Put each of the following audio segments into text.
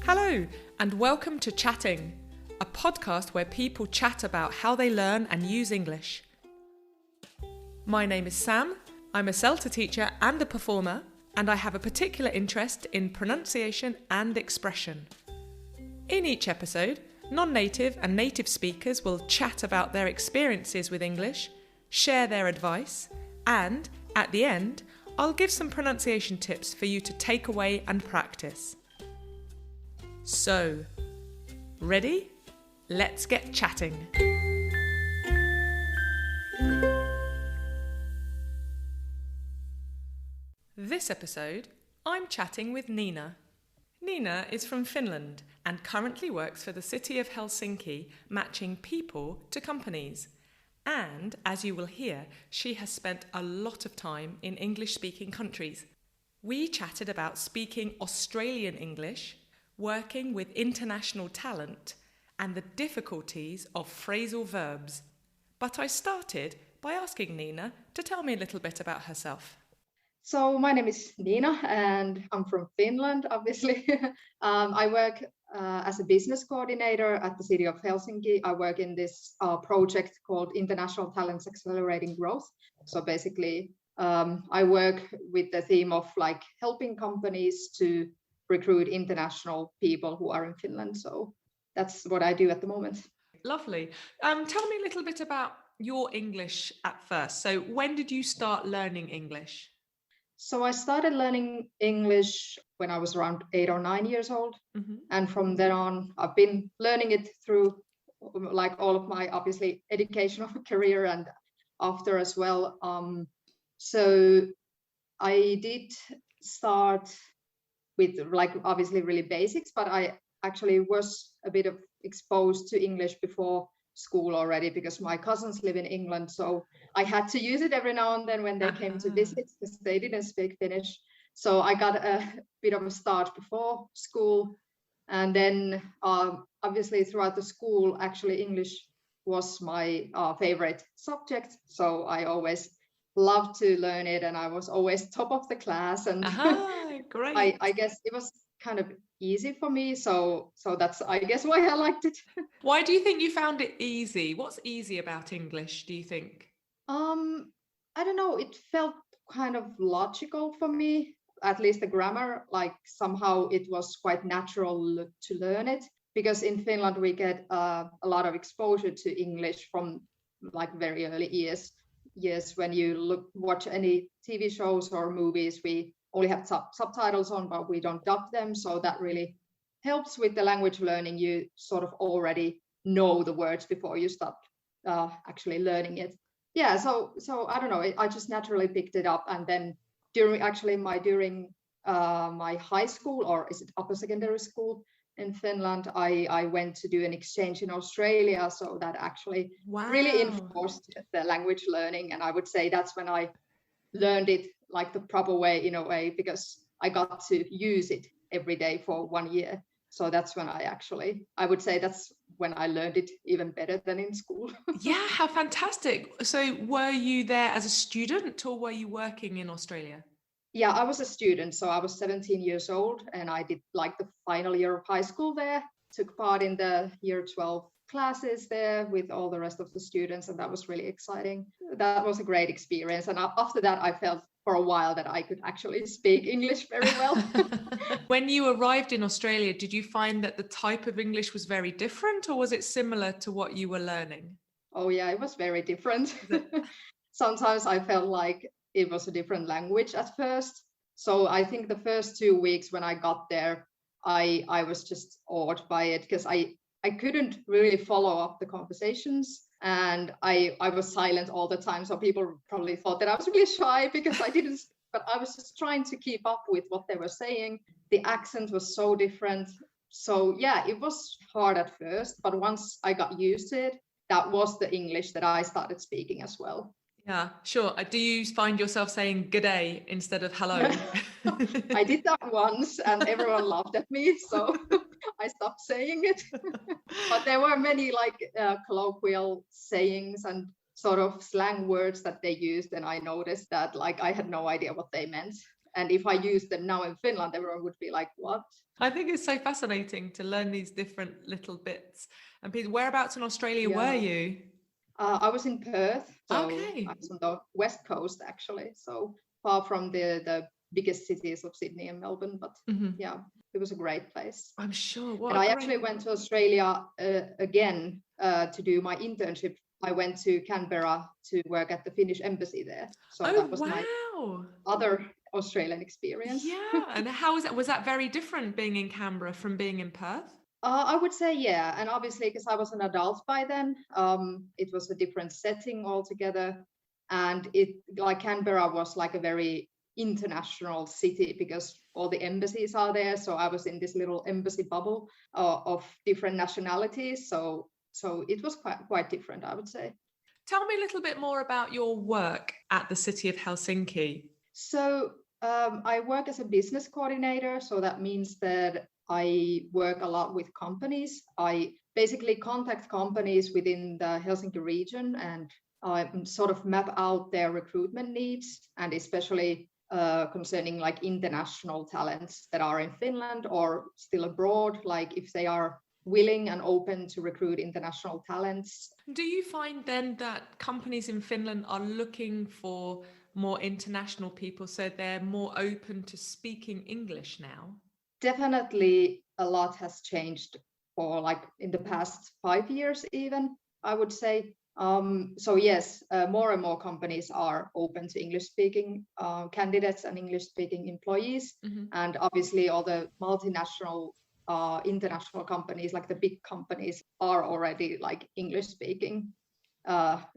Hello, and welcome to Chatting, a podcast where people chat about how they learn and use English. My name is Sam, I'm a CELTA teacher and a performer, and I have a particular interest in pronunciation and expression. In each episode, non-native and native speakers will chat about their experiences with English, share their advice, and, at the end, I'll give some pronunciation tips for you to take away and practice. So, ready? Let's get chatting. This episode, I'm chatting with Niina. Niina is from Finland and currently works for the city of Helsinki, matching people to companies. And, as you will hear, she has spent a lot of time in English-speaking countries. We chatted about speaking Australian English, working with international talent, and the difficulties of phrasal verbs. But I started by asking Niina to tell me a little bit about herself. So my name is Niina and I'm from Finland, obviously. I work as a business coordinator at the city of Helsinki. I work in this project called International Talents Accelerating Growth. So basically, I work with the theme of like helping companies to recruit international people who are in Finland. So that's what I do at the moment. Lovely. Tell me a little bit about your English at first. So when did you start learning English? So I started learning English when I was around 8 or 9 years old. Mm-hmm. And from then on, I've been learning it through like all of my obviously educational career and after as well. So I did start with like obviously really basics, but I actually was a bit of exposed to English before school already because my cousins live in England. So I had to use it every now and then when they came to visit because they didn't speak Finnish. So I got a bit of a start before school. And then obviously throughout the school, actually English was my favorite subject. So I always loved to learn it and I was always top of the class. And great. I guess it was kind of easy for me. So that's, I guess, why I liked it. Why do you think you found it easy? What's easy about English, do you think? I don't know. It felt kind of logical for me, at least the grammar, like somehow it was quite natural to learn it because in Finland we get a lot of exposure to English from like very early years. Yes, when you watch any TV shows or movies, we only have subtitles on, but we don't dub them. So that really helps with the language learning. You sort of already know the words before you start actually learning it. Yeah, so I don't know. I just naturally picked it up, and then during my high school, or is it upper secondary school in Finland, I went to do an exchange in Australia. So that actually really enforced the language learning, and I would say that's when I learned it like the proper way in a way because I got to use it every day for 1 year. So that's when I would say that's when I learned it even better than in school. Yeah, how fantastic. So were you there as a student or were you working in Australia? Yeah, I was a student. So I was 17 years old and I did like the final year of high school there, took part in the year 12 classes there with all the rest of the students. And that was really exciting. That was a great experience. And after that, I felt for a while that I could actually speak English very well. When you arrived in Australia, did you find that the type of English was very different or was it similar to what you were learning? Oh yeah, it was very different. Sometimes I felt like it was a different language at first. So I think the first 2 weeks when I got there, I was just awed by it because I couldn't really follow up the conversations and I was silent all the time. So people probably thought that I was really shy because I didn't, but I was just trying to keep up with what they were saying. The accent was so different. So yeah, it was hard at first, but once I got used to it, that was the English that I started speaking as well. Yeah, sure. Do you find yourself saying good day instead of hello? I did that once and everyone laughed at me, so I stopped saying it. But there were many like colloquial sayings and sort of slang words that they used, and I noticed that like I had no idea what they meant. And if I use them now in Finland, everyone would be like, what? I think it's so fascinating to learn these different little bits. And people, whereabouts in Australia were you? I was in Perth, so Okay. I was on the west coast actually, so far from the biggest cities of Sydney and Melbourne. But yeah, it was a great place. I'm sure. And I actually went to Australia again to do my internship. I went to Canberra to work at the Finnish embassy there. So that was my other Australian experience. Yeah, and how was that? Was that very different being in Canberra from being in Perth? I would say, yeah. And obviously, because I was an adult by then, it was a different setting altogether. And Canberra was like a very international city because all the embassies are there. So I was in this little embassy bubble of different nationalities. So it was quite different, I would say. Tell me a little bit more about your work at the city of Helsinki. So I work as a business coordinator. So that means that I work a lot with companies. I basically contact companies within the Helsinki region and sort of map out their recruitment needs, and especially concerning like international talents that are in Finland or still abroad, like if they are willing and open to recruit international talents. Do you find then that companies in Finland are looking for more international people, so they're more open to speaking English now? Definitely a lot has changed for like in the past 5 years even, I would say. So yes, more and more companies are open to English-speaking candidates and English-speaking employees. And obviously all the multinational international companies, like the big companies, are already like English-speaking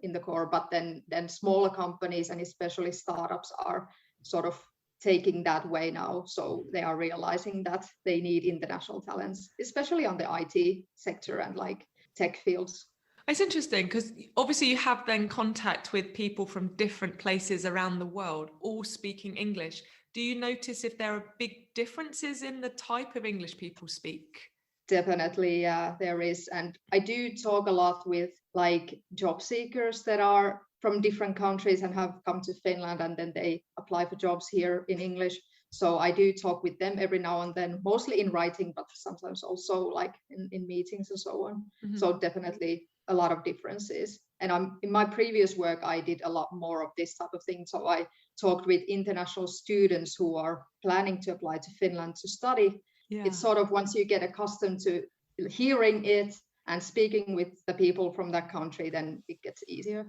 in the core. But then smaller companies and especially startups are sort of taking that way now. So they are realizing that they need international talents, especially on the IT sector and like tech fields. It's interesting because obviously you have then contact with people from different places around the world, all speaking English. Do you notice if there are big differences in the type of English people speak? Definitely, yeah, there is. And I do talk a lot with like job seekers that are from different countries and have come to Finland, and then they apply for jobs here in English. So I do talk with them every now and then, mostly in writing, but sometimes also like in meetings and so on. So definitely a lot of differences. And in my previous work, I did a lot more of this type of thing. So I talked with international students who are planning to apply to Finland to study. Yeah. It's sort of once you get accustomed to hearing it and speaking with the people from that country, then it gets easier.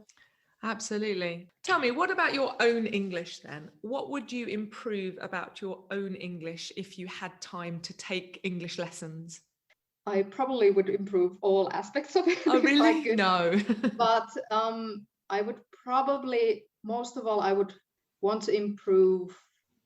Absolutely. Tell me, what about your own English then? What would you improve about your own English if you had time to take English lessons? I probably would improve all aspects of it. Oh, really? No. But I would probably, most of all, I would want to improve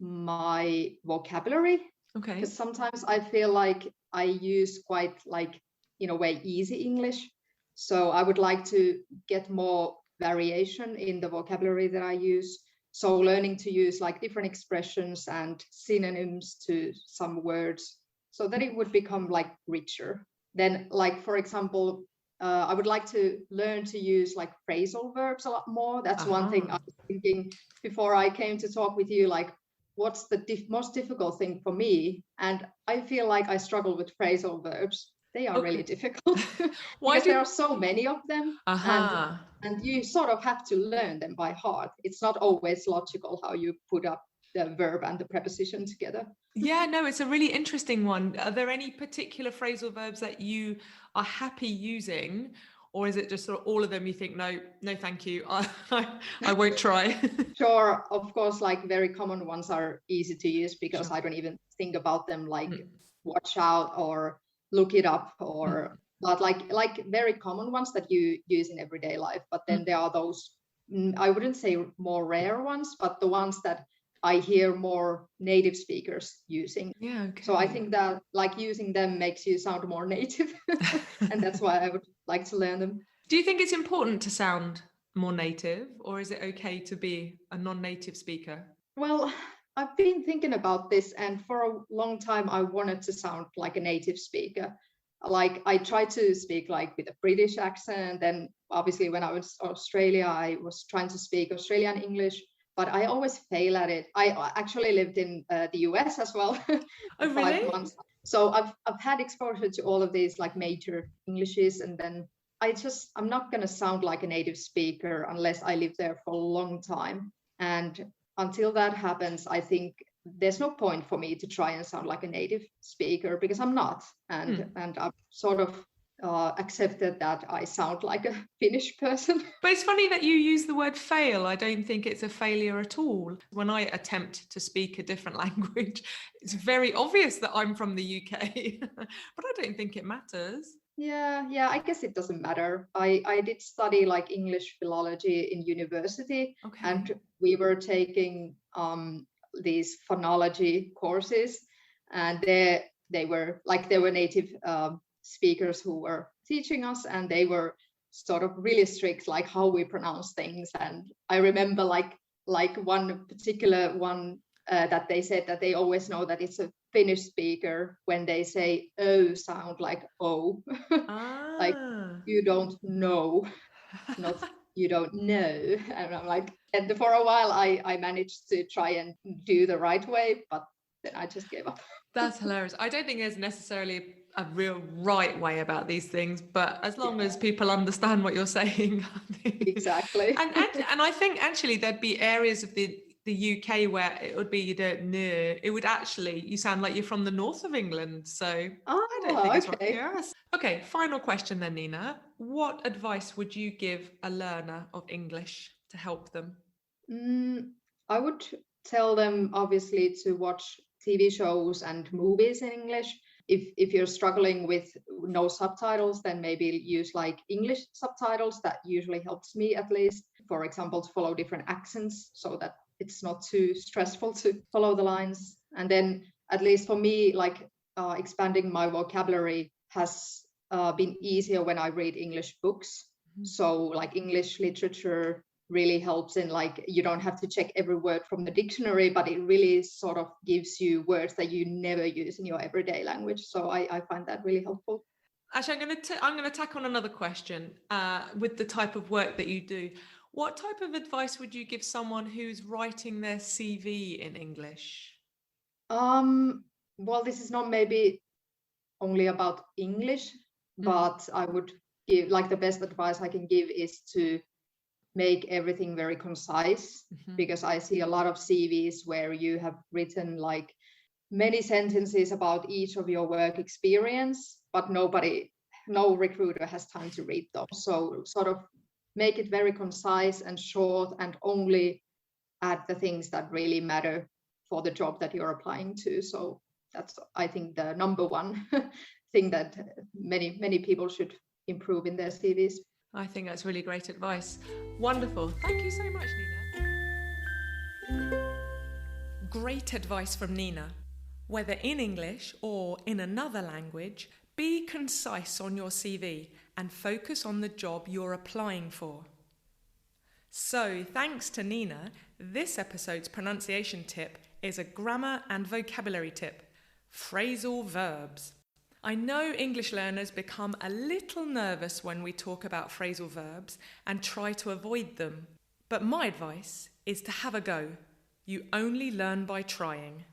my vocabulary. Okay. Because sometimes I feel like I use quite like, in a way, easy English. So I would like to get more variation in the vocabulary that I use. So learning to use like different expressions and synonyms to some words so that it would become like richer. Then like, for example, I would like to learn to use like phrasal verbs a lot more. That's one thing I was thinking before I came to talk with you, like what's the most difficult thing for me? And I feel like I struggle with phrasal verbs. They are really difficult because there are so many of them, and you sort of have to learn them by heart. It's not always logical how you put up the verb and the preposition together. Yeah, no, it's a really interesting one. Are there any particular phrasal verbs that you are happy using, or is it just sort of all of them you think, no, thank you, I won't try? Sure, of course, like very common ones are easy to use because I don't even think about them, like watch out or look it up, or but like very common ones that you use in everyday life. But then there are those, I wouldn't say more rare ones, but the ones that I hear more native speakers using. Yeah. Okay. So I think that like using them makes you sound more native, and that's why I would like to learn them. Do you think it's important to sound more native, or is it okay to be a non-native speaker? Well, I've been thinking about this, and for a long time I wanted to sound like a native speaker. Like I tried to speak like with a British accent, and obviously when I was in Australia, I was trying to speak Australian English. but I always fail at it. I actually lived in the US as well for Oh, really? 5 months. So I've had exposure to all of these like major Englishes, and then I'm not going to sound like a native speaker unless I live there for a long time. And until that happens, I think there's no point for me to try and sound like a native speaker, because I'm not. And I've sort of accepted that I sound like a Finnish person. But it's funny that you use the word fail. I don't think it's a failure at all. When I attempt to speak a different language, it's very obvious that I'm from the UK, but I don't think it matters. Yeah, I guess it doesn't matter. I did study like English philology in university, Okay. and we were taking these phonology courses, and they were native speakers who were teaching us, and they were sort of really strict, like how we pronounce things. And I remember like one particular one that they said that they always know that it's a Finnish speaker when they say "o" sound like "o." Like you don't know, not you don't know. And I'm like, and for a while I managed to try and do the right way, but then I just gave up. That's hilarious. I don't think there's necessarily a real right way about these things, but as long as people understand what you're saying. Exactly. And I think actually there'd be areas of the UK where it would be you don't know. It would actually, you sound like you're from the north of England. So I don't think it's okay. right. Yes. Okay, final question then, Niina. What advice would you give a learner of English to help them? I would tell them obviously to watch TV shows and movies in English. If you're struggling with no subtitles, then maybe use like English subtitles. That usually helps me, at least. For example, to follow different accents so that it's not too stressful to follow the lines. And then, at least for me, like expanding my vocabulary has been easier when I read English books. So like English literature really helps in, like, you don't have to check every word from the dictionary, but it really sort of gives you words that you never use in your everyday language. So I find that really helpful. Actually, I'm gonna tack on another question with the type of work that you do. What type of advice would you give someone who's writing their CV in English? Well, this is not maybe only about English, but I would give, like, the best advice I can give is to make everything very concise, because I see a lot of CVs where you have written like many sentences about each of your work experience, but no recruiter has time to read those. So sort of make it very concise and short, and only add the things that really matter for the job that you're applying to. So that's, I think, the number one thing that many people should improve in their CVs. I think that's really great advice. Wonderful. Thank you so much, Niina. Great advice from Niina. Whether in English or in another language, be concise on your CV and focus on the job you're applying for. So, thanks to Niina, this episode's pronunciation tip is a grammar and vocabulary tip: phrasal verbs. I know English learners become a little nervous when we talk about phrasal verbs and try to avoid them. But my advice is to have a go. You only learn by trying.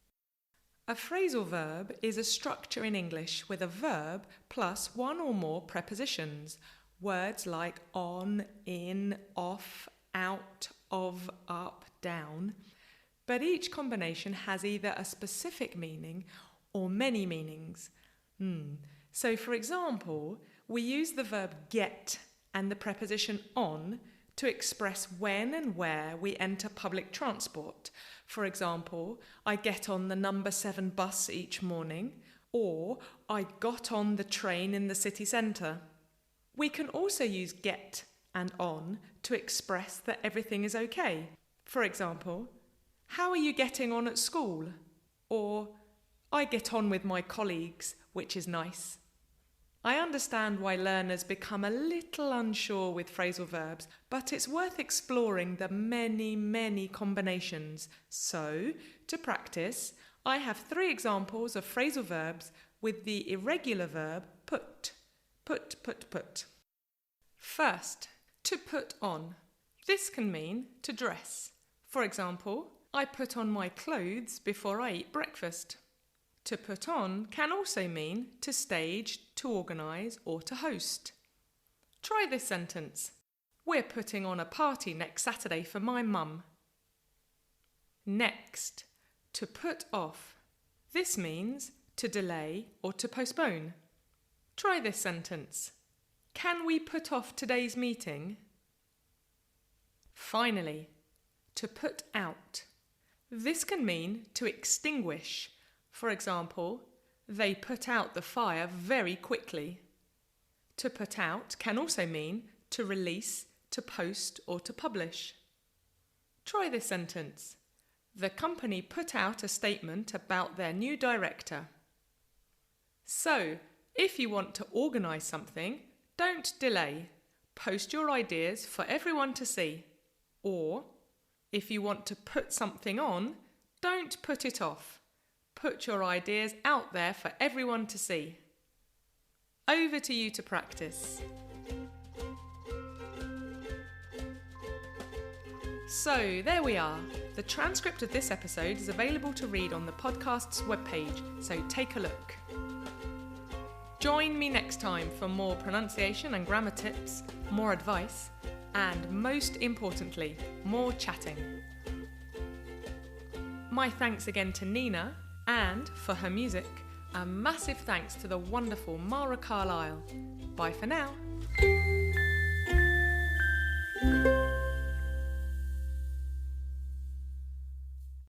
A phrasal verb is a structure in English with a verb plus one or more prepositions. Words like on, in, off, out, of, up, down. But each combination has either a specific meaning or many meanings. So, for example, we use the verb get and the preposition on to express when and where we enter public transport. For example, I get on the number 7 bus each morning, or I got on the train in the city centre. We can also use get and on to express that everything is okay. For example, how are you getting on at school? Or I get on with my colleagues, which is nice. I understand why learners become a little unsure with phrasal verbs, but it's worth exploring the many combinations. So, to practice, I have 3 examples of phrasal verbs with the irregular verb put. Put. First, to put on. This can mean to dress. For example, I put on my clothes before I eat breakfast. To put on can also mean to stage, to organise, or to host. Try this sentence. We're putting on a party next Saturday for my mum. Next, to put off. This means to delay or to postpone. Try this sentence. Can we put off today's meeting? Finally, to put out. This can mean to extinguish. For example, they put out the fire very quickly. To put out can also mean to release, to post, or to publish. Try this sentence. The company put out a statement about their new director. So, if you want to organise something, don't delay. Post your ideas for everyone to see. Or, if you want to put something on, don't put it off. Put your ideas out there for everyone to see. Over to you to practice. So, there we are. The transcript of this episode is available to read on the podcast's webpage, so take a look. Join me next time for more pronunciation and grammar tips, more advice, and most importantly, more chatting. My thanks again to Niina, and for her music, a massive thanks to the wonderful Mara Carlisle. Bye for now.